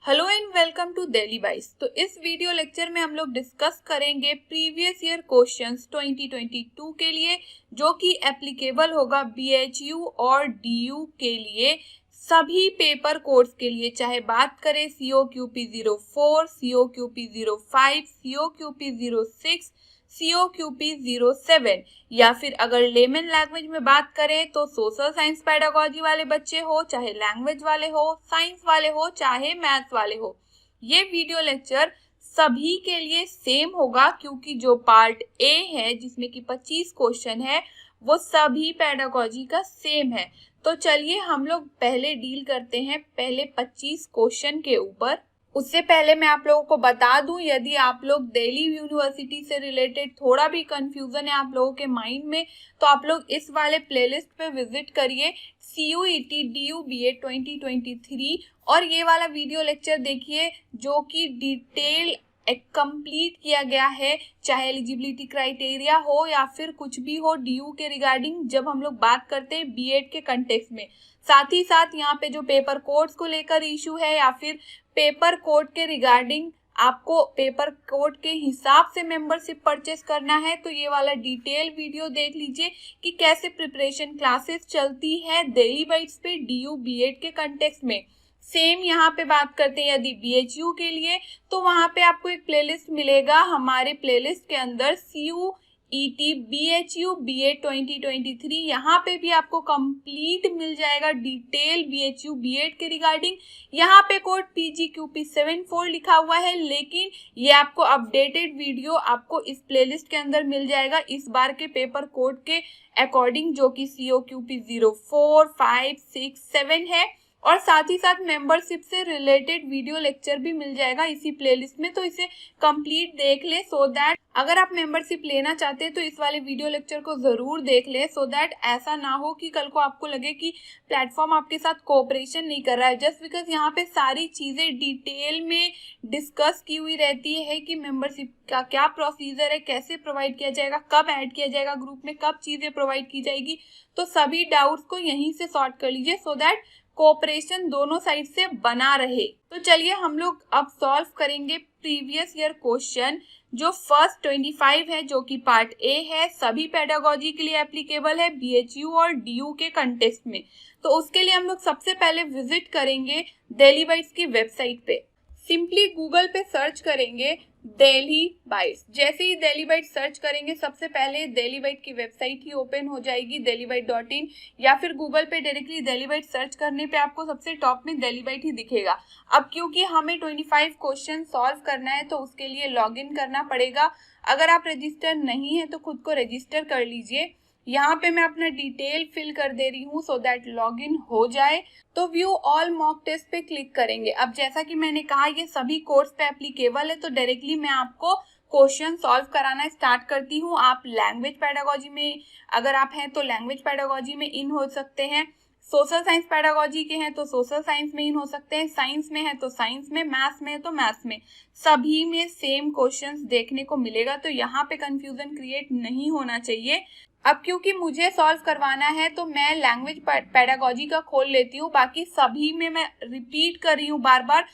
Hello and welcome to Daily Bytes. तो इस video lecture में हम लोग डिस्कस करेंगे प्रीवियस ईयर क्वेश्चंस 2022 के लिए, जो कि एप्लीकेबल होगा बीएचयू और डीयू के लिए सभी पेपर कोड्स के लिए, चाहे बात करें COQP 04, COQP 05, COQP 06, COQP 07 या फिर अगर लेमन लैंग्वेज में बात करें तो सोशल साइंस पेडागोजी वाले बच्चे हो, चाहे लैंग्वेज वाले हो, साइंस वाले हो, चाहे मैथ्स वाले हो, ये वीडियो लेक्चर सभी के लिए सेम होगा, क्योंकि जो पार्ट ए है जिसमें कि 25 क्वेश्चन है वो सभी पेडागोजी का सेम है। तो चलिए हम लोग पहले डील करते हैं पहले 25 क्वेश्चन के ऊपर। उससे पहले मैं आप लोगों को बता दूं, यदि आप लोग दिल्ली यूनिवर्सिटी से रिलेटेड थोड़ा भी कंफ्यूजन है आप लोगों के माइंड में, तो आप लोग इस वाले प्लेलिस्ट पे विजिट करिए CUET DU BEd 2023 और ये वाला वीडियो लेक्चर देखिए जो कि डिटेल कंप्लीट किया गया है, चाहे एलिजिबिलिटी क्राइटेरिया हो या फिर कुछ भी हो DU के रिगार्डिंग, जब हम लोग बात करते हैं बीएड के कंटेक्स्ट में। साथ ही साथ यहाँ पे जो पेपर कोड्स को लेकर इशू है या फिर पेपर कोड के रिगार्डिंग आपको पेपर कोड के हिसाब से मेंबरशिप परचेस करना है, तो ये वाला डिटेल वीडियो देख लीजिए कि कैसे प्रिपरेशन क्लासेस चलती है डेली बाइट्स पे DU BEd के कंटेक्स्ट में। सेम यहाँ पे बात करते हैं यदि BHU के लिए, तो वहाँ पे आपको एक प्लेलिस्ट मिलेगा। हमारे प्लेलिस्ट के अंदर CUET BHU BEd 2023, यहाँ पे भी आपको कंप्लीट मिल जाएगा डिटेल BHU BEd के रिगार्डिंग। यहाँ पे कोड PGQP 74 लिखा हुआ है, लेकिन ये आपको अपडेटेड वीडियो आपको इस प्लेलिस्ट के अंदर मिल जाएगा इस बार के पेपर कोड के अकॉर्डिंग, जो कि COQP 04, 5, 6, 7 है। और साथ ही साथ मेंबरशिप से रिलेटेड वीडियो लेक्चर भी मिल जाएगा इसी प्लेलिस्ट में, तो इसे कंप्लीट देख ले सो दैट अगर आप मेंबरशिप लेना चाहते हैं तो इस वाले वीडियो लेक्चर को जरूर देख ले, सो दैट ऐसा ना हो कि कल को आपको लगे कि प्लेटफॉर्म आपके साथ कोऑपरेशन नहीं कर रहा है, जस्ट बिकॉज यहाँ पे सारी चीजें डिटेल में डिस्कस की हुई रहती है कि मेंबरशिप का क्या प्रोसीजर है, कैसे प्रोवाइड किया जाएगा, कब ऐड किया जाएगा ग्रुप में, कब चीजें प्रोवाइड की जाएगी। तो सभी डाउट्स को यहीं से सॉर्ट कर लीजिए सो दैट कोऑपरेशन दोनों साइड से बना रहे। तो चलिए हम लोग अब सॉल्व करेंगे प्रीवियस ईयर क्वेश्चन जो फर्स्ट 25 है, जो कि पार्ट ए है, सभी पेडागोजी के लिए एप्लीकेबल है BHU और DU के कंटेक्स्ट में। तो उसके लिए हम लोग सबसे पहले विजिट करेंगे डेली बाइट्स की वेबसाइट पे। सिंपली गूगल पे सर्च करेंगे डेली बाइट्स। जैसे ही डेली बाइट्स सर्च करेंगे सबसे पहले डेली बाइट की वेबसाइट ही ओपन हो जाएगी delibite.in, या फिर गूगल पे डायरेक्टली डेली बाइट सर्च करने पे आपको सबसे टॉप में डेली बाइट ही दिखेगा। अब क्योंकि हमें 25 क्वेश्चन सॉल्व करना है तो उसके लिए लॉग इन करना पड़ेगा। अगर आप रजिस्टर नहीं है तो खुद को रजिस्टर कर लीजिए। यहाँ पे मैं अपना डिटेल फिल कर दे रही हूँ सो दैट लॉग इन हो जाए। तो व्यू ऑल मॉक टेस्ट पे क्लिक करेंगे। अब जैसा कि मैंने कहा ये सभी कोर्स पे एप्लीकेबल है, तो डायरेक्टली मैं आपको क्वेश्चन सॉल्व कराना स्टार्ट करती हूँ। आप लैंग्वेज पेडागोजी में अगर आप हैं तो लैंग्वेज पेडागोजी में इन हो सकते हैं, सोशल साइंस पेडागोजी के हैं तो सोशल साइंस में इन हो सकते हैं, साइंस में है तो साइंस में, मैथ्स में है तो मैथ्स में, सभी में सेम क्वेश्चंस देखने को मिलेगा। तो यहाँ पे कंफ्यूजन क्रिएट नहीं होना चाहिए। अब क्योंकि मुझे सॉल्व करवाना है तो मैं लैंग्वेज पेडागोजी का खोल लेती हूँ, बाकी सभी में मैं रिपीट कर रही हूँ बार बार।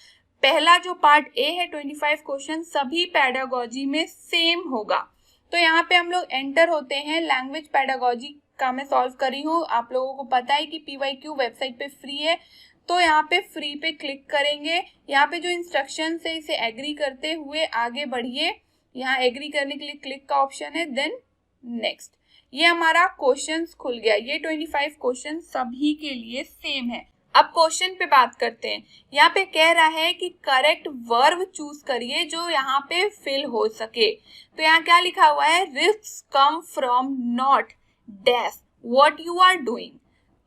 पहला जो पार्ट ए है 25 क्वेश्चन सभी पेडागोजी में सेम होगा। तो यहाँ पे हम लोग एंटर होते हैं। लैंग्वेज पेडागोजी का मैं सॉल्व कर रही हूँ। आप लोगों को पता है कि PYQ वेबसाइट पे फ्री है, तो यहाँ पे फ्री पे क्लिक करेंगे। यहाँ पे जो इंस्ट्रक्शन है इसे एग्री करते हुए आगे बढ़िए। यहाँ एग्री करने के लिए क्लिक का ऑप्शन है, देन नेक्स्ट। ये हमारा क्वेश्चंस खुल गया। ये 25 क्वेश्चन सभी के लिए सेम है। अब क्वेश्चन पे बात करते हैं। यहाँ पे कह रहा है कि करेक्ट वर्ब चूज करिए जो यहाँ पे फिल हो सके। तो यहाँ क्या लिखा हुआ है, risk come from not dash what you are doing.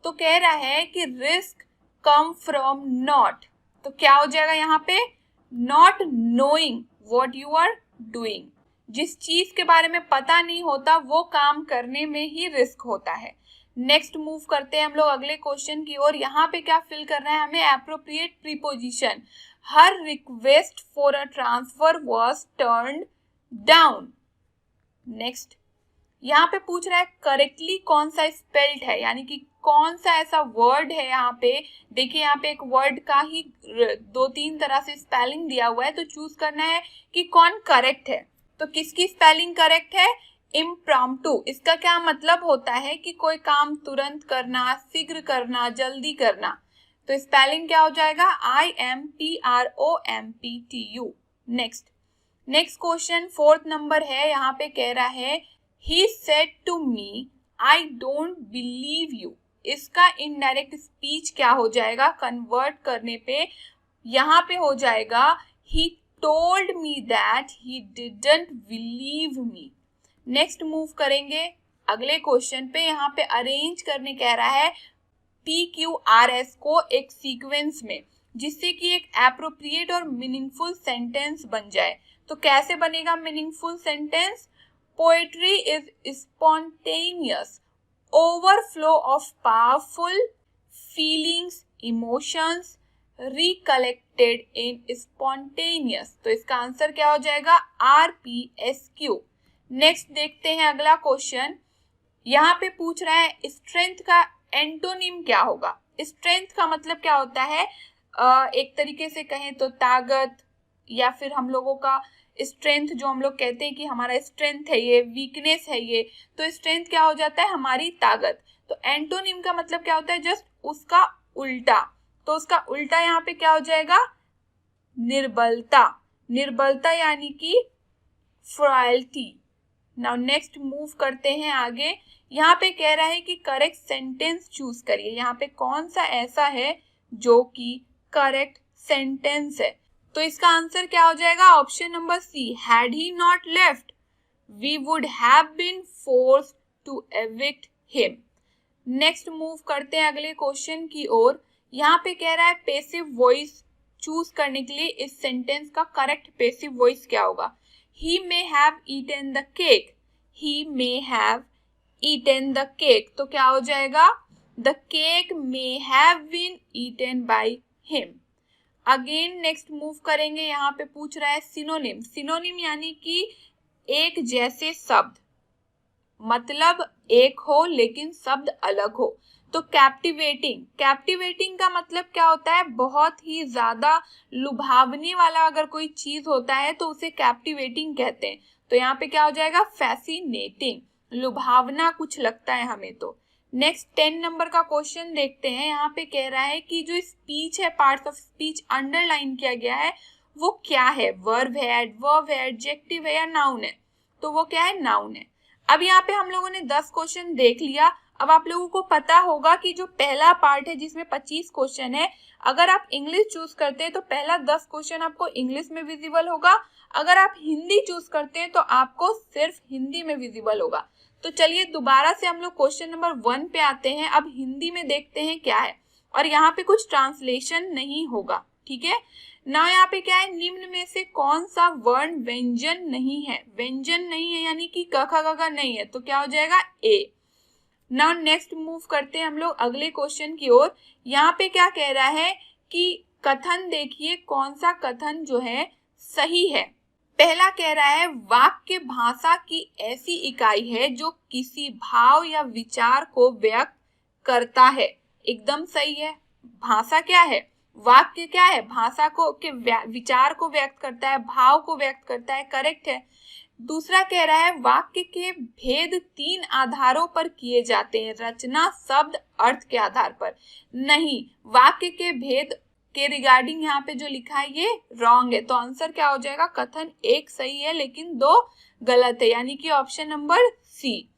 तो कह रहा है कि रिस्क कम फ्रॉम नॉट, तो क्या हो जाएगा यहाँ पे, not knowing what you are doing. जिस चीज के बारे में पता नहीं होता वो काम करने में ही रिस्क होता है। नेक्स्ट मूव करते हैं हम लोग अगले क्वेश्चन की ओर। यहाँ पे क्या फिल करना है हमें, appropriate preposition. Her request for a transfer was turned down. Next यहाँ पे पूछ रहा है करेक्टली कौन सा स्पेल्ड है, यानी कि कौन सा ऐसा वर्ड है यहाँ पे। देखिए यहाँ पे एक वर्ड का ही 2-3 तरह से स्पेलिंग दिया हुआ है, तो चूज करना है कि कौन करेक्ट है। तो किसकी स्पेलिंग करेक्ट है? इम्प्रॉम्प्टू। इसका क्या मतलब होता है कि कोई काम तुरंत करना, शीघ्र करना, जल्दी करना। तो स्पेलिंग क्या हो जाएगा? IMPROMPTU। Next question 4th number है। यहाँ पे कह रहा है He said to me, I don't believe you। इसका इनडायरेक्ट स्पीच क्या हो जाएगा? कन्वर्ट करने पे यहाँ पे हो जाएगा He told me that he didn't believe me। Next move करेंगे अगले क्वेश्चन पे। यहाँ पे अरेंज करने कह रहा है PQRS को एक सीक्वेंस में, जिससे कि एक एप्रोप्रिएट और मीनिंगफुल सेंटेंस बन जाए। तो कैसे बनेगा meaningful sentence? Poetry is spontaneous overflow of powerful feelings, emotions recollected in spontaneous। तो इसका आंसर क्या हो जाएगा? RPSQ। नेक्स्ट देखते हैं अगला क्वेश्चन। यहाँ पे पूछ रहा है स्ट्रेंथ का एंटोनिम क्या होगा। स्ट्रेंथ का मतलब क्या होता है? एक तरीके से कहें तो ताकत, या फिर हम लोगों का स्ट्रेंथ जो हम लोग कहते हैं कि हमारा स्ट्रेंथ है ये, वीकनेस है ये, तो स्ट्रेंथ क्या हो जाता है? हमारी ताकत। तो एंटोनिम का मतलब क्या होता है? जस्ट उसका उल्टा। तो उसका उल्टा यहाँ पे क्या हो जाएगा? निर्बलता। निर्बलता यानी कि फ्रॉयल्टी। नाउ नेक्स्ट मूव करते हैं आगे। यहाँ पे कह रहा है कि करेक्ट सेंटेंस चूज करिए। यहाँ पे कौन सा ऐसा है जो कि करेक्ट सेंटेंस है? तो इसका आंसर क्या हो जाएगा? Option number C. Had he not left we would have been forced to evict him. Next move करते हैं अगले क्वेश्चन की ओर। यहाँ पे कह रहा है पैसिव वॉइस चूज करने के लिए इस सेंटेंस का करेक्ट पैसिव वॉइस क्या होगा? He may have eaten the cake। He may have eaten the cake। तो क्या हो जाएगा? The cake may have been eaten by him। Again next move करेंगे। यहाँ पे पूछ रहा है सिनोनिम। सिनोनिम यानी कि एक जैसे शब्द, मतलब एक हो लेकिन शब्द अलग हो। तो कैप्टिवेटिंग। कैप्टिवेटिंग का मतलब क्या होता है? बहुत ही ज्यादा लुभावने वाला अगर कोई चीज होता है तो उसे कैप्टिवेटिंग कहते हैं। तो यहाँ पे क्या हो जाएगा? फैसिनेटिंग। लुभावना कुछ लगता है हमें। तो नेक्स्ट 10 नंबर का क्वेश्चन देखते हैं। यहाँ पे कह रहा है कि जो स्पीच है, पार्ट्स ऑफ स्पीच अंडरलाइन किया गया है, वो क्या है? वर्ब है, एडवर्ब है, एडजेक्टिव है या नाउन है? तो वो क्या है? नाउन है। अब यहाँ पे हम लोगों ने 10 क्वेश्चन देख लिया। अब आप लोगों को पता होगा कि जो पहला पार्ट है जिसमें 25 क्वेश्चन है, अगर आप इंग्लिश चूज करते हैं तो पहला 10 क्वेश्चन आपको इंग्लिश में विजिबल होगा। अगर आप हिंदी चूज करते हैं तो आपको सिर्फ हिंदी में विजिबल होगा। तो चलिए दोबारा से हम लोग क्वेश्चन नंबर 1 पे आते हैं। अब हिंदी में देखते हैं क्या है, और यहाँ पे कुछ ट्रांसलेशन नहीं होगा, ठीक है ना। यहाँ पे क्या है? निम्न में से कौन सा वर्ण व्यंजन नहीं है? व्यंजन नहीं है यानी कि क ख ग घ नहीं है, तो क्या हो जाएगा? ए। नाउ नेक्स्ट मूव करते हैं हम लोग अगले क्वेश्चन की ओर। यहाँ पे क्या कह रहा है कि कथन देखिए कौन सा कथन जो है सही है। पहला कह रहा है वाक्य भाषा की ऐसी इकाई है जो किसी भाव या विचार को व्यक्त करता है। एकदम सही है। भाषा क्या है? वाक्य क्या है? भाषा को के विचार को व्यक्त करता है, भाव को व्यक्त करता है। करेक्ट है। दूसरा कह रहा है वाक्य के भेद 3 आधारों पर किए जाते हैं, रचना, शब्द, अर्थ के आधार पर। नहीं, वाक्य के भेद के रिगार्डिंग यहाँ पे जो लिखा है ये रॉन्ग है। तो आंसर क्या हो जाएगा? कथन 1 सही है लेकिन 2 गलत है, यानी कि ऑप्शन नंबर सी।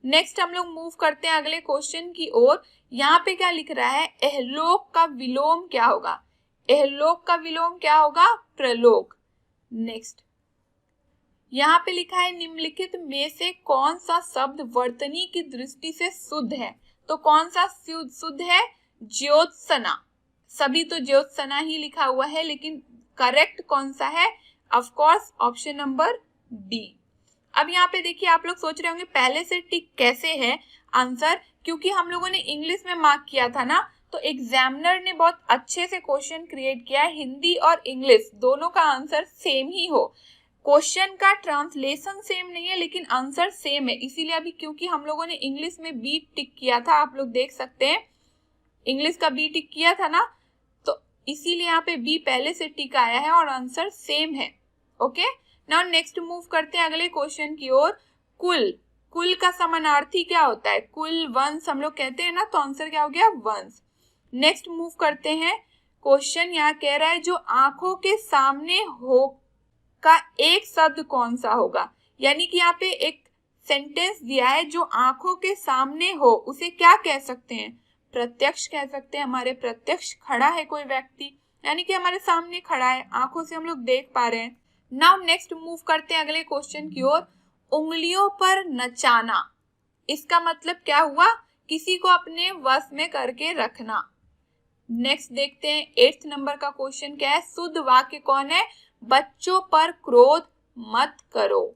नेक्स्ट हम लोग मूव करते हैं अगले क्वेश्चन की ओर। यहाँ पे क्या लिख रहा है? एहलोक का विलोम क्या होगा? एहलोक का विलोम क्या होगा? प्रलोक। नेक्स्ट यहाँ पे लिखा है निम्नलिखित में से कौन सा शब्द वर्तनी की दृष्टि से शुद्ध है? तो कौन सा शुद्ध है? ज्योत्सना। सभी तो ज्योत्सना ही लिखा हुआ है, लेकिन करेक्ट कौन सा है? Of course option number D. अब यहाँ पे देखिए, आप लोग सोच रहे होंगे पहले से टिक कैसे है आंसर, क्योंकि हम लोगों ने इंग्लिश में मार्क किया था ना, तो एग्जामिनर ने बहुत अच्छे से क्वेश्चन क्रिएट किया है, हिंदी और इंग्लिश दोनों का आंसर सेम ही हो। क्वेश्चन का ट्रांसलेशन सेम नहीं है लेकिन आंसर सेम है, इसीलिए अभी क्योंकि हम लोगों ने इंग्लिश में बी टिक किया था, आप लोग देख सकते हैं इंग्लिश का बी टिक किया था ना, तो इसीलिए यहाँ पे बी पहले से टिक आया है और आंसर सेम है। ओके, नाउ नेक्स्ट मूव करते हैं अगले क्वेश्चन की ओर। कुल, कुल का समानार्थी क्या होता है? कुल, वंश हम लोग कहते हैं ना, तो आंसर क्या हो गया? वंश। नेक्स्ट मूव करते हैं, क्वेश्चन यहाँ कह रहा है जो आंखों के सामने हो का एक शब्द कौन सा होगा? यानी कि यहाँ पे एक सेंटेंस दिया है जो आंखों के सामने हो, उसे क्या कह सकते हैं? प्रत्यक्ष कह सकते हैं। हमारे प्रत्यक्ष खड़ा है कोई व्यक्ति, यानी कि हमारे सामने खड़ा है, आंखों से हम लोग देख पा रहे हैं। नाउ नेक्स्ट मूव करते हैं अगले क्वेश्चन की ओर। उंगलियों पर नचाना, इसका मतलब क्या हुआ? किसी को अपने वश में करके रखना। नेक्स्ट देखते हैं 8th नंबर का क्वेश्चन क्या है? शुद्ध वाक्य कौन है? बच्चों पर क्रोध मत करो।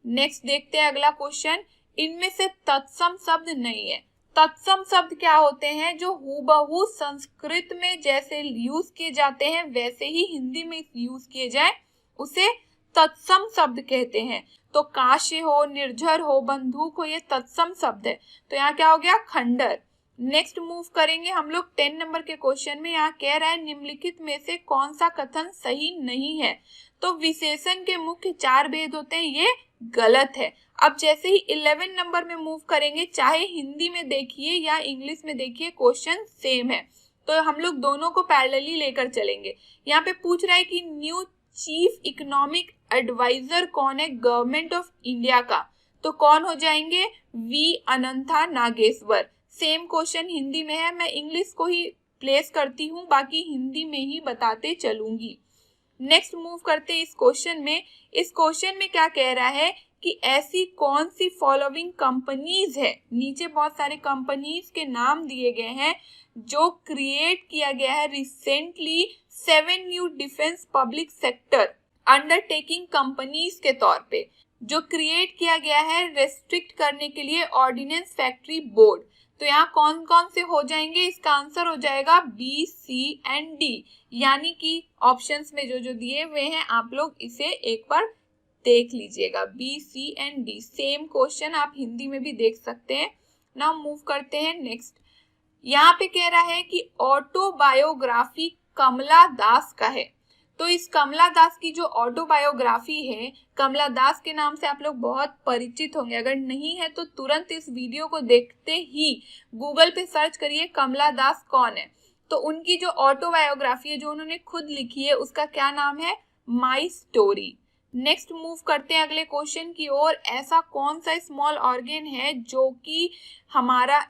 नेक्स्ट देखते हैं अगला क्वेश्चन, इनमें से तत्सम शब्द नहीं है। तत्सम शब्द क्या होते हैं? जो हूबहू संस्कृत में जैसे यूज किए जाते हैं वैसे ही हिंदी में यूज किए जाए, उसे तत्सम शब्द कहते हैं। तो काशी हो, निर्झर हो, बंदूक हो, ये तत्सम शब्द है। तो यहाँ क्या हो गया? खंडर। नेक्स्ट मूव करेंगे हम लोग 10 नंबर के क्वेश्चन में। यहाँ कह रहा है निम्नलिखित में से कौन सा कथन सही नहीं है? तो विशेषण के मुख्य 4 भेद होते हैं, ये गलत है। अब जैसे ही 11 नंबर में मूव करेंगे, चाहे हिंदी में देखिए या इंग्लिश में देखिए, क्वेश्चन सेम है, तो हम लोग दोनों को पैरेलली लेकर चलेंगे। यहाँ पे पूछ रहा है कि न्यू चीफ इकोनॉमिक एडवाइजर कौन है गवर्नमेंट ऑफ इंडिया का? तो कौन हो जाएंगे? V Anantha Nageshwar. Same question Hindi में है, मैं इंग्लिश को ही प्लेस करती हूँ, बाकी हिंदी में ही बताते चलूंगी। नेक्स्ट मूव करते हैं इस क्वेश्चन में। इस क्वेश्चन में क्या कह रहा है कि ऐसी कौन सी फॉलोइंग कंपनीज है, नीचे बहुत सारे कंपनीज के नाम दिए गए हैं जो क्रिएट किया गया है recently 7 new defence public sector undertaking companies के तौर पे, जो क्रिएट किया गया है रेस्ट्रिक्ट करने के लिए ऑर्डिनेंस फैक्ट्री बोर्ड। तो यहाँ कौन कौन से हो जाएंगे? इसका आंसर हो जाएगा बी, सी एंड डी, यानी कि ऑप्शंस में जो जो दिए हुए हैं आप लोग इसे एक बार देख लीजिएगा। B, C and D same question आप हिंदी में भी देख सकते हैं। नाउ मूव करते हैं नेक्स्ट। यहाँ पे कह रहा है कि ऑटोबायोग्राफी कमला दास का है। तो इस कमला दास की जो ऑटोबायोग्राफी है, कमला दास के नाम से आप लोग बहुत परिचित होंगे, अगर नहीं है तो तुरंत इस वीडियो को देखते ही गूगल पे सर्च करिए कमला दास कौन है। तो उनकी जो ऑटोबायोग्राफी है जो उन्होंने खुद लिखी है, उसका क्या नाम है? My story. नेक्स्ट मूव करते हैं अगले क्वेश्चन की ओर। ऐसा कौन सा स्मॉल ऑर्गन है जो कि हमारा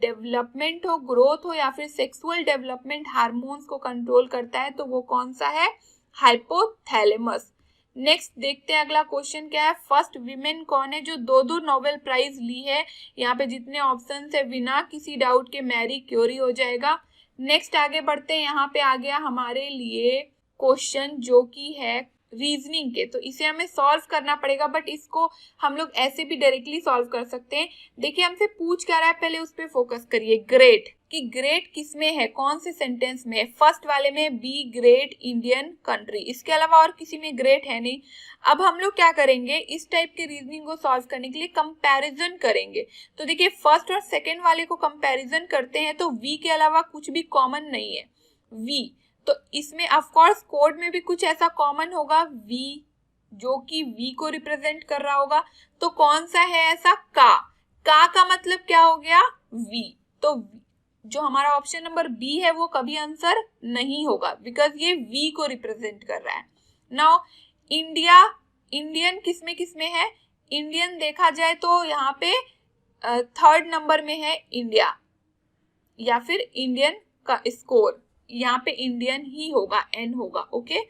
डेवलपमेंट हो, ग्रोथ हो या फिर सेक्सुअल डेवलपमेंट हार्मोन्स को कंट्रोल करता है? तो वो कौन सा है? हाइपोथैलेमस। नेक्स्ट देखते हैं अगला क्वेश्चन क्या है। फर्स्ट वीमेन कौन है जो 2 नोबेल प्राइज ली है? यहाँ पे जितने ऑप्शन है बिना किसी डाउट के मैरी क्यूरी हो जाएगा। नेक्स्ट आगे बढ़ते हैं, यहाँ पे आ गया हमारे लिए क्वेश्चन जो कि है रीजनिंग के, तो इसे हमें सॉल्व करना पड़ेगा, बट इसको हम लोग ऐसे भी डायरेक्टली सॉल्व कर सकते हैं। देखिए हमसे पूछ क्या रहा है, पहले उस पर फोकस करिए। ग्रेट, कि ग्रेट किसमें है, कौन से सेंटेंस में है? फर्स्ट वाले में बी ग्रेट इंडियन कंट्री, इसके अलावा और किसी में ग्रेट है नहीं। अब हम लोग क्या करेंगे, इस टाइप के रीजनिंग को सॉल्व करने के लिए कंपैरिजन करेंगे। तो देखिए फर्स्ट और सेकेंड वाले को कंपैरिजन करते हैं तो वी के अलावा कुछ भी कॉमन नहीं है, वी। तो इसमें ऑफ कोर्स कोड में भी कुछ ऐसा कॉमन होगा, वी, जो कि वी को रिप्रेजेंट कर रहा होगा। तो कौन सा है ऐसा? का मतलब क्या हो गया? वी। तो जो हमारा ऑप्शन नंबर बी है वो कभी आंसर नहीं होगा, बिकॉज ये वी को रिप्रेजेंट कर रहा है। नाउ इंडिया, इंडियन किसमें किसमें है? इंडियन देखा जाए तो यहाँ पे 3rd नंबर में है इंडिया, या फिर इंडियन का स्कोर, यहाँ पे इंडियन ही होगा, एन होगा। ओके,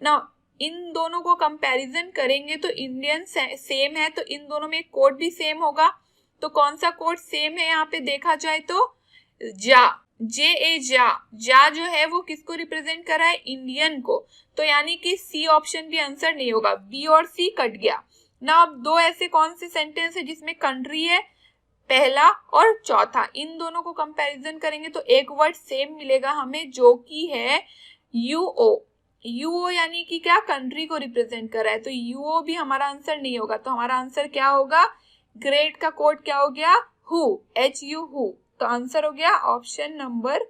नाउ इन दोनों को कंपैरिजन करेंगे तो इंडियन सेम है, तो इन दोनों में कोड भी सेम होगा। तो कौन सा कोड सेम है यहाँ पे देखा जाए तो जा, जे ए जा, जा जो है वो किसको रिप्रेजेंट कर रहा है? इंडियन को। तो यानी कि सी ऑप्शन भी आंसर नहीं होगा, बी और सी कट गया ना। अब 2 ऐसे कौन से सेंटेंस है जिसमें कंट्री है, पहला और चौथा, इन दोनों को कंपैरिजन करेंगे तो एक वर्ड सेम मिलेगा हमें जो कि है यूओ। यूओ यानी कि क्या, कंट्री को रिप्रेजेंट कर रहा है, तो यूओ भी हमारा आंसर नहीं होगा। तो हमारा आंसर क्या होगा, ग्रेड का कोड क्या हो गया, हु, HU, हु। तो आंसर हो गया ऑप्शन नंबर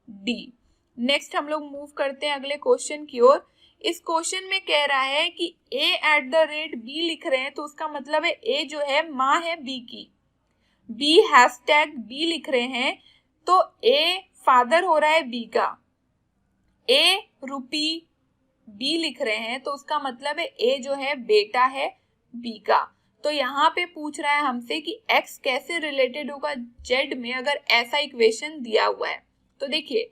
डी। नेक्स्ट हम लोग मूव करते हैं अगले क्वेश्चन की ओर। इस क्वेश्चन में कह रहा है कि a@b लिख रहे हैं, तो उसका मतलब है a जो है माँ है b की, b #b लिख रहे हैं, तो a फादर हो रहा है b का, a रुपी b लिख रहे हैं, तो उसका मतलब है a जो है बेटा है b का। तो यहाँ पे पूछ रहा है हमसे कि x कैसे रिलेटेड होगा z में अगर ऐसा इक्वेशन दिया हुआ है। तो देखिए,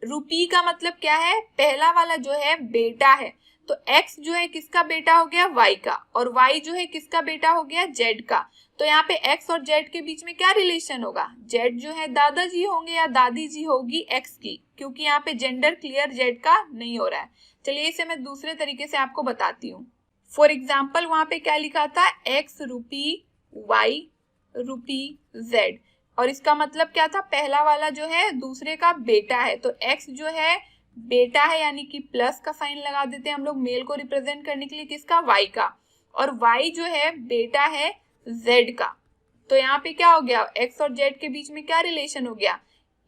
रुपी का मतलब क्या है, पहला वाला जो है बेटा है, तो x जो है किसका बेटा हो गया, y का, और y जो है किसका बेटा हो गया, z का। तो यहाँ पे x और z के बीच में क्या रिलेशन होगा, z जो है दादाजी होंगे या दादी जी होगी x की, क्योंकि यहाँ पे जेंडर क्लियर z का नहीं हो रहा है। चलिए इसे मैं दूसरे तरीके से आपको बताती हूँ। फॉर एग्जाम्पल वहां पे क्या लिखा था, x रुपी y रुपी z, और इसका मतलब क्या था, पहला वाला जो है दूसरे का बेटा है, तो x जो है बेटा है यानी कि प्लस का साइन लगा देते हैं हम लोग मेल को रिप्रेजेंट करने के लिए, किसका, y का, और y जो है बेटा है z का। तो यहाँ पे क्या हो गया, x और z के बीच में क्या रिलेशन हो गया,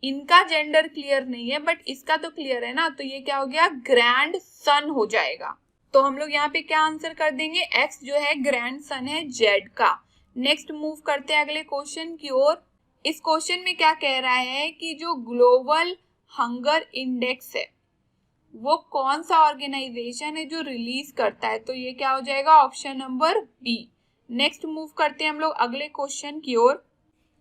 इनका जेंडर क्लियर नहीं है बट इसका तो क्लियर है ना, तो ये क्या हो गया, ग्रैंड सन हो जाएगा। तो हम लोग यहाँ पे क्या आंसर कर देंगे, x जो है ग्रैंड सन है z का। नेक्स्ट मूव करते हैं अगले क्वेश्चन की ओर। इस क्वेश्चन में क्या कह रहा है कि जो ग्लोबल हंगर इंडेक्स है वो कौन सा ऑर्गेनाइजेशन है जो रिलीज करता है, तो ये क्या हो जाएगा, option number B. Next move करते हैं हम लोग अगले क्वेश्चन की ओर।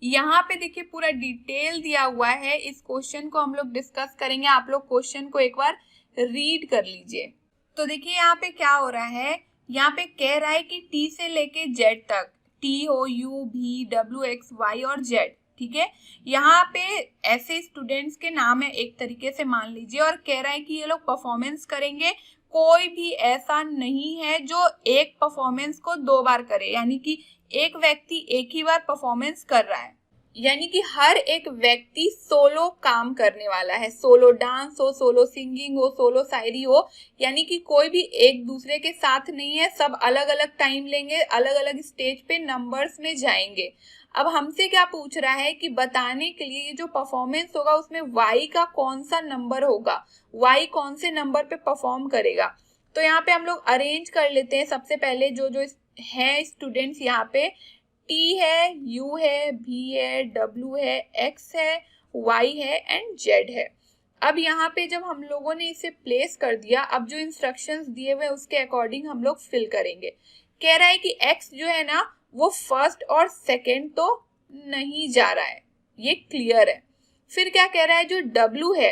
यहाँ पे देखिए पूरा डिटेल दिया हुआ है, इस क्वेश्चन को हम लोग डिस्कस करेंगे, आप लोग क्वेश्चन को एक बार रीड कर लीजिए। तो देखिए यहाँ पे क्या हो रहा है, यहाँ पे कह रहा है कि टी से लेके जेड तक, टी हो, यू, भी, डब्ल्यू, एक्स, वाई और जेड, ठीक है। यहाँ पे ऐसे स्टूडेंट्स के नाम है एक तरीके से मान लीजिए, और कह रहा है कि ये लोग परफॉर्मेंस करेंगे, कोई भी ऐसा नहीं है जो एक परफॉर्मेंस को 2 बार करे, यानी कि एक व्यक्ति एक ही बार परफॉर्मेंस कर रहा है, यानी कि हर एक व्यक्ति सोलो काम करने वाला है, सोलो डांस हो, सोलो सिंगिंग हो, सोलो शायरी हो, यानी कि कोई भी एक दूसरे के साथ नहीं है, सब अलग अलग टाइम लेंगे, अलग अलग स्टेज पे नंबर्स में जाएंगे। अब हमसे क्या पूछ रहा है कि बताने के लिए ये जो परफॉर्मेंस होगा उसमें y का कौन सा नंबर होगा, y कौन से नंबर पे परफॉर्म करेगा। तो यहाँ पे हम लोग अरेंज कर लेते हैं, सबसे पहले जो जो है स्टूडेंट्स यहाँ पे, T है, U है, V है, W है, X है, Y है एंड Z है। अब यहाँ पे जब हम लोगों ने इसे प्लेस कर दिया, अब जो इंस्ट्रक्शंस दिए हुए उसके अकॉर्डिंग हम लोग फिल करेंगे। कह रहा है कि X जो है ना वो फर्स्ट और सेकेंड तो नहीं जा रहा है, ये क्लियर है। फिर क्या कह रहा है, जो W है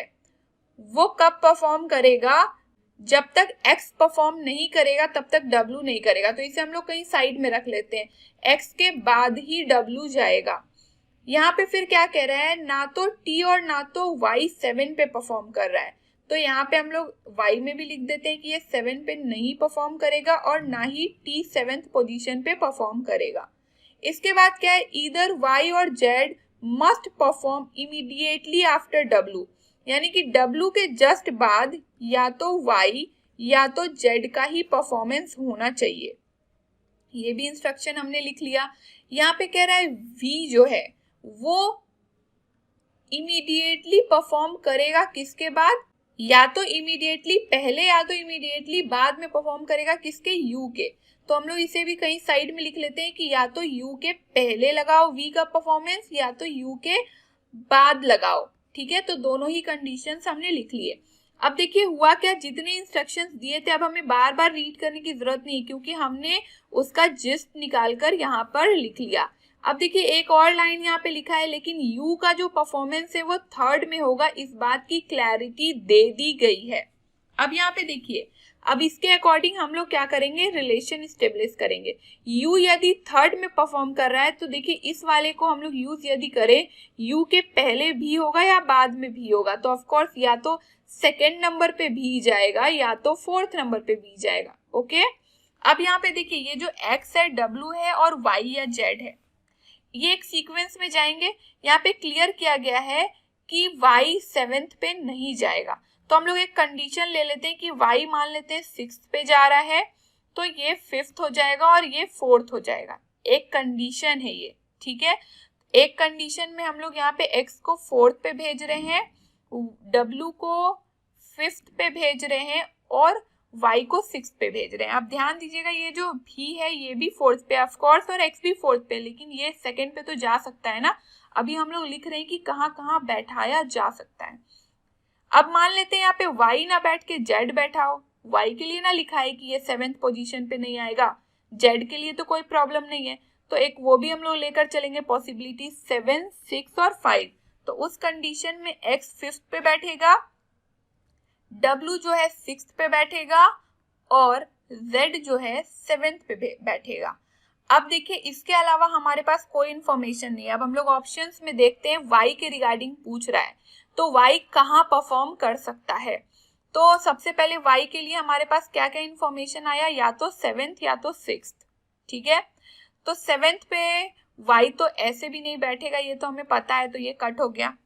वो कब परफॉर्म करेगा, जब तक x परफॉर्म नहीं करेगा तब तक w नहीं करेगा, तो इसे हम लोग कहीं साइड में रख लेते हैं, x के बाद ही w जाएगा। यहाँ पे फिर क्या कह रहा है, ना तो t और ना तो y 7 पे परफॉर्म कर रहा है, तो यहाँ पे हम लोग y में भी लिख देते हैं कि ये 7 पे नहीं परफॉर्म करेगा और ना ही t 7th पोजीशन पे परफॉर्म करेगा। इसके बाद क्या है, ईदर y और z must perform immediately after w, यानी कि W के जस्ट बाद या तो Y या तो Z का ही परफॉर्मेंस होना चाहिए। ये भी इंस्ट्रक्शन हमने लिख लिया। यहाँ पे कह रहा है V जो है वो इमीडिएटली परफॉर्म करेगा किसके बाद, या तो इमीडिएटली पहले या तो इमीडिएटली बाद में परफॉर्म करेगा, किसके, U के। तो हम लोग इसे भी कहीं साइड में लिख लेते हैं कि या तो U के पहले लगाओ V का परफॉर्मेंस या तो U के बाद लगाओ, ठीक है। तो दोनों ही कंडीशंस हमने लिख लिए। अब देखिए हुआ क्या, जितने इंस्ट्रक्शंस दिए थे अब हमें बार बार रीड करने की जरूरत नहीं, क्योंकि हमने उसका जिस्ट निकालकर यहाँ पर लिख लिया। अब देखिए एक और लाइन यहाँ पे लिखा है, लेकिन यू का जो परफॉर्मेंस है वो थर्ड में होगा, इस बात की क्लैरिटी दे दी गई है। अब यहाँ पे देखिए, अब इसके अकॉर्डिंग हम लोग क्या करेंगे, रिलेशन स्टेब्लिश करेंगे। यू यदि थर्ड में परफॉर्म कर रहा है तो देखिए इस वाले को हम लोग यूज यदि करें, यू के पहले भी होगा या बाद में भी होगा, तो ऑफकोर्स या तो सेकेंड नंबर पे भी जाएगा या तो फोर्थ नंबर पे भी जाएगा। ओके, अब यहाँ पे देखिए ये जो एक्स है, डब्ल्यू है और वाई या जेड है, ये एक सीक्वेंस में जाएंगे। यहाँ पे क्लियर किया गया है कि y 7th पे नहीं जाएगा, तो हम लोग एक कंडीशन ले लेते हैं कि y मान लेते हैं 6th पे जा रहा है, तो ये 5th हो जाएगा और ये 4th हो जाएगा। एक कंडीशन है ये, ठीक है। एक कंडीशन में हम लोग यहाँ पे x को 4th पे भेज रहे हैं, w को 5th पे भेज रहे हैं और y को 6th पे भेज रहे हैं। आप ध्यान दीजिएगा, ये जो v है ये भी 4th पे ऑफ कोर्स और x भी 4th पे, लेकिन ये 2nd पे तो जा सकता है ना। अभी हम लोग लिख रहे हैं कि कहाँ कहाँ बैठाया जा सकता है। अब मान लेते हैं यहाँ पे y ना बैठ के z बैठा हो। y के लिए ना लिखा है कि ये 7th पोजीशन पे नहीं आएगा, z के लिए तो कोई प्रॉब्लम नहीं है, तो एक वो भी हम लोग लेकर चलेंगे पॉसिबिलिटी 7, 6 और 5। तो उस कंडीशन में x 5th पे बैठेगा, w जो है 6th पे बैठेगा और z जो है 7th पे बैठेगा। अब देखिए इसके अलावा हमारे पास कोई इंफॉर्मेशन नहीं है। अब हम लोग ऑप्शंस में देखते हैं, y के रिगार्डिंग पूछ रहा है तो y कहाँ परफॉर्म कर सकता है। तो सबसे पहले y के लिए हमारे पास क्या क्या इंफॉर्मेशन आया, या तो 7th या तो 6th, ठीक है। तो 7th पे y तो ऐसे भी नहीं बैठेगा, ये तो हमें पता है, तो ये कट हो गया।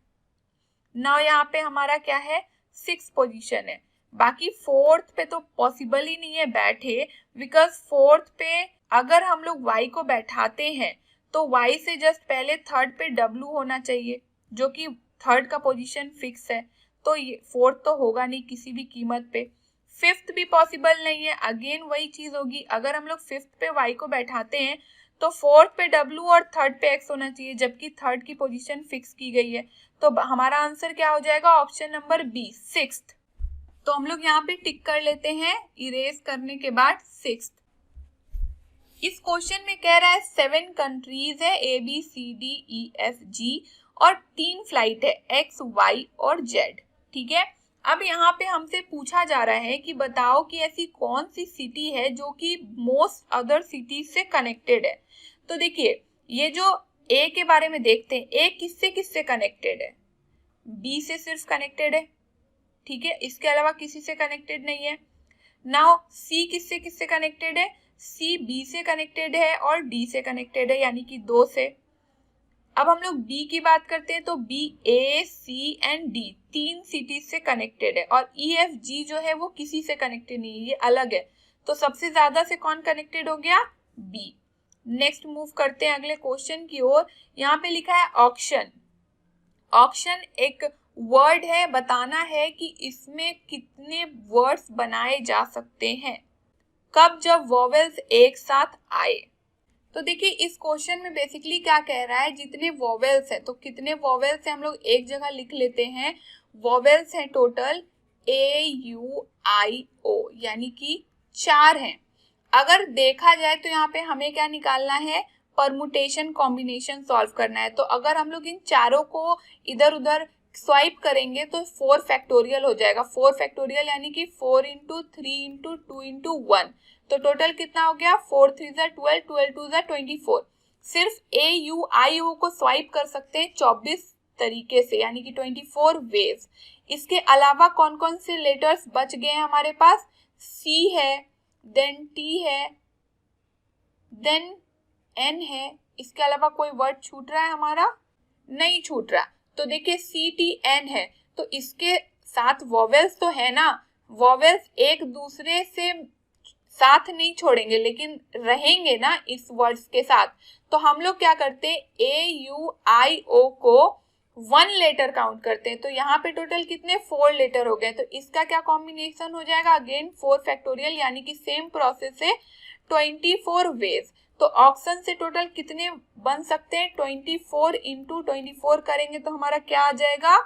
नाउ यहाँ पे हमारा क्या है, 6th पोजीशन है। बाकी 4th पे तो पॉसिबल ही नहीं है बैठे, बिकॉज 4th पे अगर हम लोग y को बैठाते हैं तो y से जस्ट पहले 3rd पे w होना चाहिए, जो कि 3rd का पोजीशन फिक्स है, तो ये 4th तो होगा नहीं किसी भी कीमत पे। 5th भी पॉसिबल नहीं है, अगेन वही चीज होगी। अगर हम लोग 5th पे y को बैठाते हैं तो 4th पे w और 3rd पे x होना चाहिए, जबकि 3rd की पोजीशन फिक्स की गई है। तो हमारा आंसर क्या हो जाएगा, ऑप्शन नंबर बी 6th। तो हम लोग यहाँ पे टिक कर लेते हैं इरेज करने के बाद 6th। इस क्वेश्चन में कह रहा है 7 कंट्रीज है, A B C D E F G और 3 फ्लाइट है X Y और Z, ठीक है। अब यहाँ पे हमसे पूछा जा रहा है कि बताओ कि ऐसी कौन सी सिटी है जो कि मोस्ट अदर सिटीज से कनेक्टेड है। तो देखिए ये जो A के बारे में देखते हैं, A किससे किससे कनेक्टेड है, B से सिर्फ कनेक्टेड है, ठीक है, इसके अलावा किसी से कनेक्टेड नहीं है। नाउ C किससे किससे कनेक्टेड है, C B से कनेक्टेड है और D से कनेक्टेड है, यानी कि 2 से। अब हम लोग B की बात करते हैं तो B A C and D 3 cities से कनेक्टेड है और E F G जो है वो किसी से कनेक्टेड नहीं है, ये अलग है। तो सबसे ज्यादा से कौन कनेक्टेड हो गया, B। नेक्स्ट मूव करते हैं अगले क्वेश्चन की ओर। यहाँ पे लिखा है ऑक्शन। ऑक्शन एक वर्ड है, बताना है कि इसमें कितने वर्ड्स बनाए जा सकते हैं, कब, जब वॉवेल्स एक साथ आए। तो देखिए इस क्वेश्चन में बेसिकली क्या कह रहा है, जितने वॉवेल्स है, तो कितने वॉवेल्स है हम लोग एक जगह लिख लेते हैं। वॉवेल्स है टोटल AUIO, यानी कि 4 हैं। अगर देखा जाए तो यहाँ पे हमें क्या निकालना है, परमुटेशन कॉम्बिनेशन सॉल्व करना है। तो अगर हम लोग इन चारों को इधर उधर स्वाइप करेंगे तो 4 फैक्टोरियल हो जाएगा। 4 फैक्टोरियल यानी कि 4 इंटू 3 इंटू 2 इंटू 1, तो टोटल कितना हो गया, 4 3 जा 12, 12 2 जा 24। सिर्फ AUIO को स्वाइप कर सकते हैं 24 तरीके से, यानी कि 24 वेज। इसके अलावा कौन कौन से लेटर्स बच गए हैं हमारे पास, C है, देन T है, देन N है। इसके अलावा कोई वर्ड छूट रहा है हमारा, नहीं छूट रहा। तो देखिए CTN है, तो इसके साथ वॉवेल्स तो है ना, वॉवेल्स एक दूसरे से साथ नहीं छोड़ेंगे लेकिन रहेंगे ना इस वर्ड्स के साथ। तो हम लोग क्या करते हैं, AUIO को 1 लेटर काउंट करते हैं। तो यहाँ पे टोटल कितने, 4 लेटर हो गए। तो इसका क्या कॉम्बिनेशन हो जाएगा, अगेन 4 फैक्टोरियल, यानी कि सेम प्रोसेस है 24 वेज। तो ऑप्शन से टोटल कितने बन सकते हैं, 24 इंटू 24 करेंगे तो हमारा क्या आ जाएगा,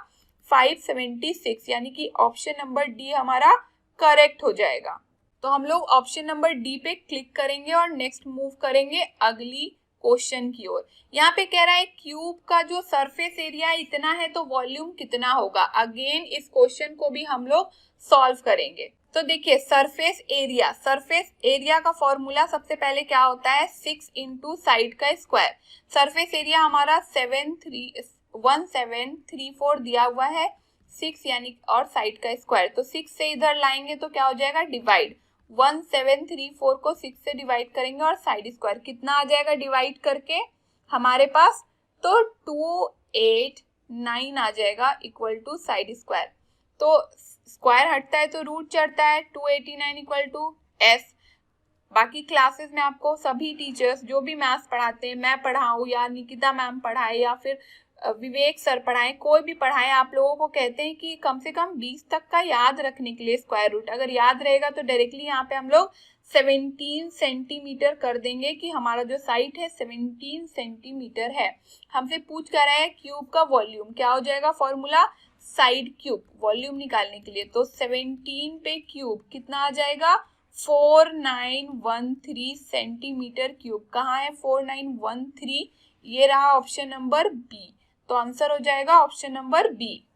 576, यानी कि ऑप्शन नंबर डी हमारा करेक्ट हो जाएगा। तो हम लोग ऑप्शन नंबर डी पे क्लिक करेंगे और नेक्स्ट मूव करेंगे अगली क्वेश्चन की ओर। यहाँ पे कह रहा है क्यूब का जो सरफेस एरिया इतना है तो वॉल्यूम कितना होगा। अगेन इस क्वेश्चन को भी हम लोग सॉल्व करेंगे। तो देखिए सरफेस एरिया का फॉर्मूला सबसे पहले क्या होता है, 6 इंटू साइड का स्क्वायर। सरफेस एरिया हमारा 1734 दिया हुआ है, 6 यानी और साइड का स्क्वायर। तो 6 से इधर लाएंगे तो क्या हो जाएगा, डिवाइड। 1734 को 6 से डिवाइड करेंगे और साइड स्क्वायर कितना आ जाएगा डिवाइड करके हमारे पास, तो 289 आ जाएगा इक्वल टू साइड स्क्वायर। तो स्क्वायर हटता है तो रूट चढ़ता है, 289 इक्वल टू एस। बाकी क्लासेस में आपको सभी टीचर्स जो भी मैथ्स पढ़ाते हैं, मैं पढ़ाऊँ या निकिता मैम पढ़ाए या फिर विवेक सर पढ़ाएं, कोई भी पढ़ाए, आप लोगों को कहते हैं कि कम से कम 20 तक का याद रखने के लिए स्क्वायर रूट, अगर याद रहेगा तो डायरेक्टली यहाँ पे हम लोग 17 सेंटीमीटर कर देंगे कि हमारा जो साइड है 17 सेंटीमीटर है। हमसे पूछ कर रहा है क्यूब का वॉल्यूम, क्या हो जाएगा फॉर्मूला, साइड क्यूब, वॉल्यूम निकालने के लिए। तो 17 पे क्यूब कितना आ जाएगा, 4913 सेंटीमीटर क्यूब। कहाँ है 4913, ये रहा ऑप्शन नंबर बी। तो आंसर हो जाएगा option number B,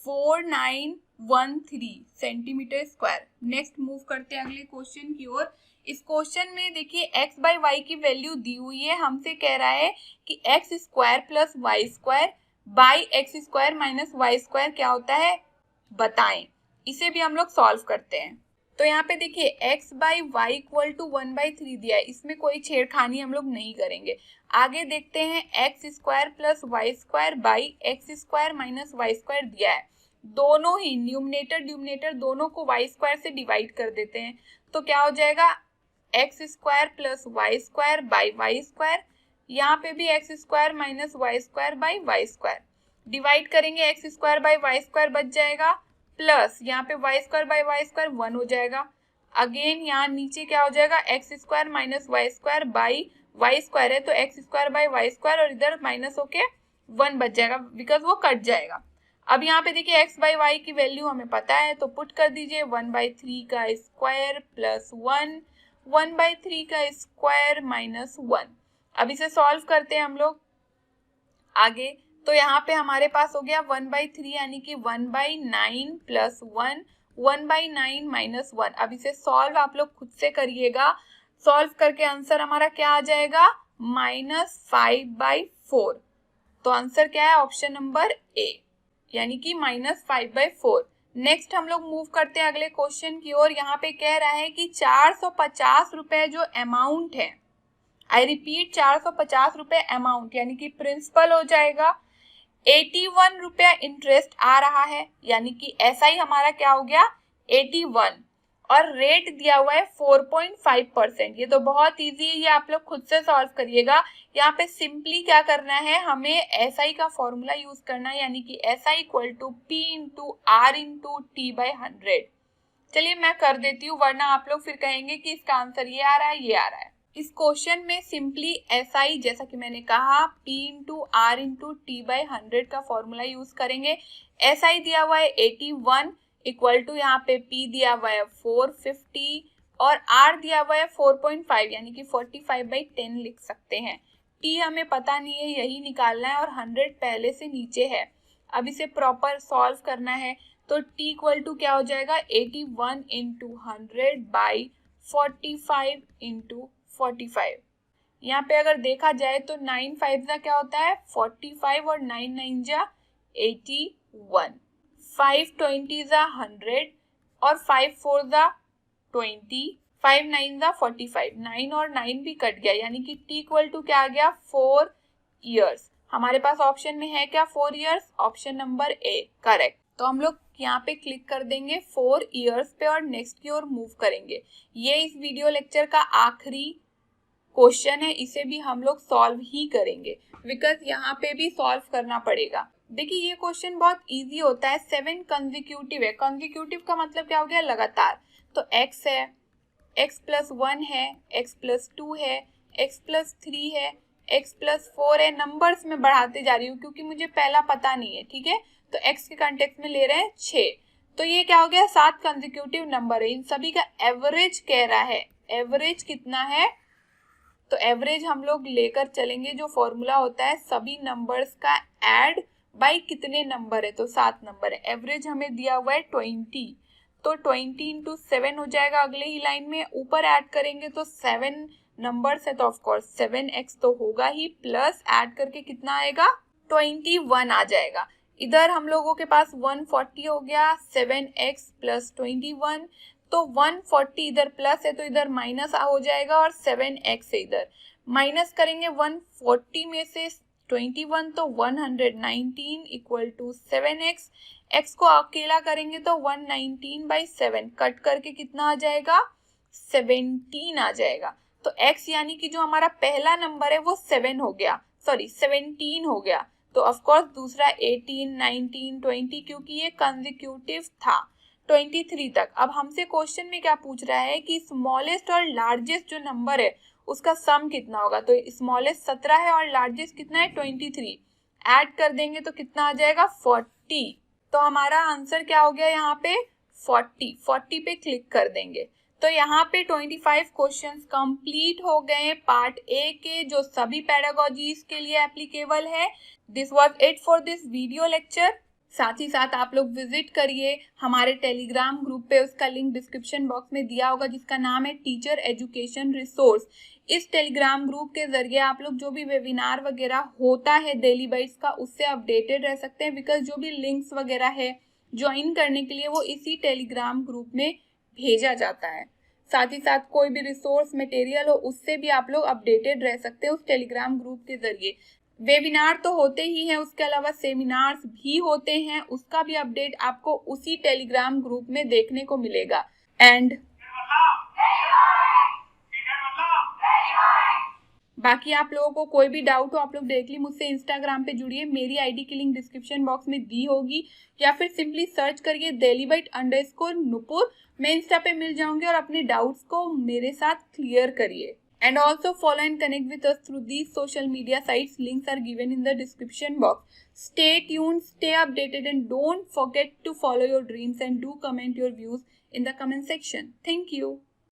4913 centimetre square. Next move करते हैं अगले क्वेश्चन की ओर। इस क्वेश्चन में देखिए x बाई वाई की वैल्यू दी हुई है, हमसे कह रहा है कि x square plus Y square by x square minus Y square क्या होता है बताएं। इसे भी हम लोग सॉल्व करते हैं। तो यहाँ पे देखिए x by y equal to 1/3 दिया है, इसमें कोई छेड़खानी हम लोग नहीं करेंगे। आगे देखते हैं x square plus Y square by x square minus Y square दिया है। दोनों ही न्यूमरेटर डिनोमिनेटर दोनों को वाई स्क्वायर से डिवाइड कर देते हैं, तो क्या हो जाएगा X square plus Y square by Y square. यहाँ पे भी X square minus Y square by Y square, divide करेंगे X square by Y square बच जाएगा, प्लस यहाँ पे Y square by Y square 1 हो जाएगा। अगेन यहाँ नीचे क्या हो जाएगा X square minus Y square by Y square है, तो X square by Y square और इधर माइनस होके 1 बच जाएगा बिकॉज वो कट जाएगा। अब यहाँ पे देखिए एक्स बाई वाई की वैल्यू हमें पता है, तो पुट कर दीजिए 1/3 का स्क्वायर प्लस 1, 1/3 का स्क्वायर माइनस 1। अब इसे सॉल्व करते हैं हम लोग आगे। तो यहाँ पे हमारे पास हो गया 1/3 यानी कि 1/9 प्लस 1, 1/9 माइनस 1। अब इसे सॉल्व आप लोग खुद से करिएगा, सॉल्व करके आंसर हमारा क्या आ जाएगा -5/4। तो आंसर क्या है ऑप्शन नंबर ए, यानी कि -5/4। नेक्स्ट हम लोग मूव करते हैं अगले क्वेश्चन की ओर। यहाँ पे कह रहा है कि 450 रुपए जो अमाउंट है, आई रिपीट 450 रुपए अमाउंट यानी कि प्रिंसिपल हो जाएगा, 81 रुपया इंटरेस्ट आ रहा है, यानी कि ऐसा ही हमारा क्या हो गया 81, और रेट दिया हुआ है 4.5%। ये तो बहुत इजी है, ये आप लोग खुद से सॉल्व करिएगा। यहाँ पे सिंपली क्या करना है, हमें एसआई का फॉर्मूला यूज करना है, यानी कि SI equal to P into R into T by 100। चलिए मैं कर देती हूँ, वरना आप लोग फिर कहेंगे कि इसका आंसर ये आ रहा है ये आ रहा है। इस क्वेश्चन में सिंपली एसआई जैसा कि मैंने कहा P into R into T by 100 का फॉर्मूला यूज करेंगे। एसआई दिया हुआ है 81 इक्वल टू यहाँ पे P दिया हुआ है 450 और R दिया हुआ है 4.5 यानी कि 45/10 लिख सकते हैं। T हमें पता नहीं है, यही निकालना है और 100 पहले से नीचे है। अब इसे प्रॉपर सॉल्व करना है, तो T इक्वल टू क्या हो जाएगा 81 इंटू 100 बाई 45 इंटू 45। यहाँ पे अगर देखा जाए तो 9 5 जा क्या होता है 45 और 9 9 जा 81, 5 20 जा 100 और 5 4 जा 20, 5 9 जा 45, 9 और 9 भी कट गया, यानी कि T इक्वल टू क्या आ गया 4 इयर्स। हमारे पास ऑप्शन में है क्या 4 years, option number A correct. तो हम लोग यहाँ पे क्लिक कर देंगे 4 इयर्स पे और नेक्स्ट की ओर मूव करेंगे। ये इस वीडियो लेक्चर का आखिरी क्वेश्चन है, इसे भी हम लोग सॉल्व ही करेंगे बिकॉज यहाँ पे भी सॉल्व करना पड़ेगा। देखिए ये क्वेश्चन बहुत इजी होता है, 7 कंसेक्यूटिव है। कंसेक्यूटिव का मतलब क्या हो गया लगातार, तो x है, x प्लस 1 है, x प्लस 2 है, x प्लस 3 है, x प्लस 4 है। नंबर्स में बढ़ाते जा रही हूँ क्योंकि मुझे पहला पता नहीं है, ठीक है। तो x के कॉन्टेक्स्ट में ले रहे हैं 6, तो ये क्या हो गया 7 कंसेक्यूटिव नंबर है। इन सभी का एवरेज कह रहा है, एवरेज कितना है, तो एवरेज हम लोग लेकर चलेंगे, जो फॉर्मूला होता है सभी नंबर्स का ऐड बाई कितने नंबर है, तो 7 नंबर है। एवरेज हमें दिया हुआ है 20, तो 20 इंटू 7 हो जाएगा। अगले ही लाइन में ऊपर ऐड करेंगे तो 7 नंबर्स है तो ऑफकोर्स 7x तो होगा ही, प्लस ऐड करके कितना आएगा 21 आ जाएगा। इधर हम लोगों के पास 140 हो गया, 7x प्लस 21, तो 140 इधर प्लस है तो इधर माइनस हो जाएगा और 7x है इधर माइनस करेंगे। 140 में से 21 तो 119 इक्वल टू 7x, x को अकेला करेंगे तो 119/7 कट करके कितना आ जाएगा, 17 आ जाएगा। तो x यानी कि जो हमारा पहला नंबर है वो 7 हो गया, सॉरी 17 हो गया। तो ऑफ कोर्स दूसरा 18, 19, 20 क्योंकि ये कंसेक्यूटिव था 23 तक। अब हमसे क्वेश्चन में क्या पूछ रहा है कि स्मॉलेस्ट और लार्जेस्ट जो नंबर है उसका सम कितना होगा। तो स्मॉलेस्ट 17 है और लार्जेस्ट कितना है 23। ऐड कर देंगे तो कितना आ जाएगा 40। तो हमारा आंसर क्या हो गया यहाँ पे 40 पे क्लिक कर देंगे। तो यहाँ पे 25 क्वेश्चंस कंप्लीट हो गए पार्ट ए के, जो सभी पेडागोजीज के लिए एप्लीकेबल है। This was it for this video lecture. साथ ही साथ आप लोग विजिट करिए हमारे टेलीग्राम ग्रुप पे, उसका लिंक डिस्क्रिप्शन बॉक्स में दिया होगा, जिसका नाम है टीचर एजुकेशन रिसोर्स। इस टेलीग्राम ग्रुप के जरिए आप लोग जो भी वेबिनार वगैरह होता है डेली बाइट्स का, उससे अपडेटेड रह सकते हैं। बिकॉज जो भी लिंक्स वगैरह है ज्वाइन करने के लिए वो इसी टेलीग्राम ग्रुप में भेजा जाता है। साथ ही साथ कोई भी रिसोर्स मटेरियल हो उससे भी आप लोग अपडेटेड रह सकते हैं उस टेलीग्राम ग्रुप के जरिए। वेबिनार तो होते ही हैं, उसके अलावा सेमिनार्स भी होते हैं, उसका भी अपडेट आपको उसी टेलीग्राम ग्रुप में देखने को मिलेगा। एंड बाकी आप लोगों को कोई भी डाउट हो आप लोग डायरेक्टली मुझसे इंस्टाग्राम पे जुड़िए, मेरी आईडी की लिंक डिस्क्रिप्शन बॉक्स में दी होगी, या फिर सिंपली सर्च करिए delibite_nupur। मैं इंस्टा पे मिल जाऊंगी और अपने डाउट्स को मेरे साथ क्लियर करिए। And also follow and connect with us through these social media sites. Links are given in the description box. Stay tuned, stay updated, and don't forget to follow your dreams and do comment your views in the comment section. Thank you.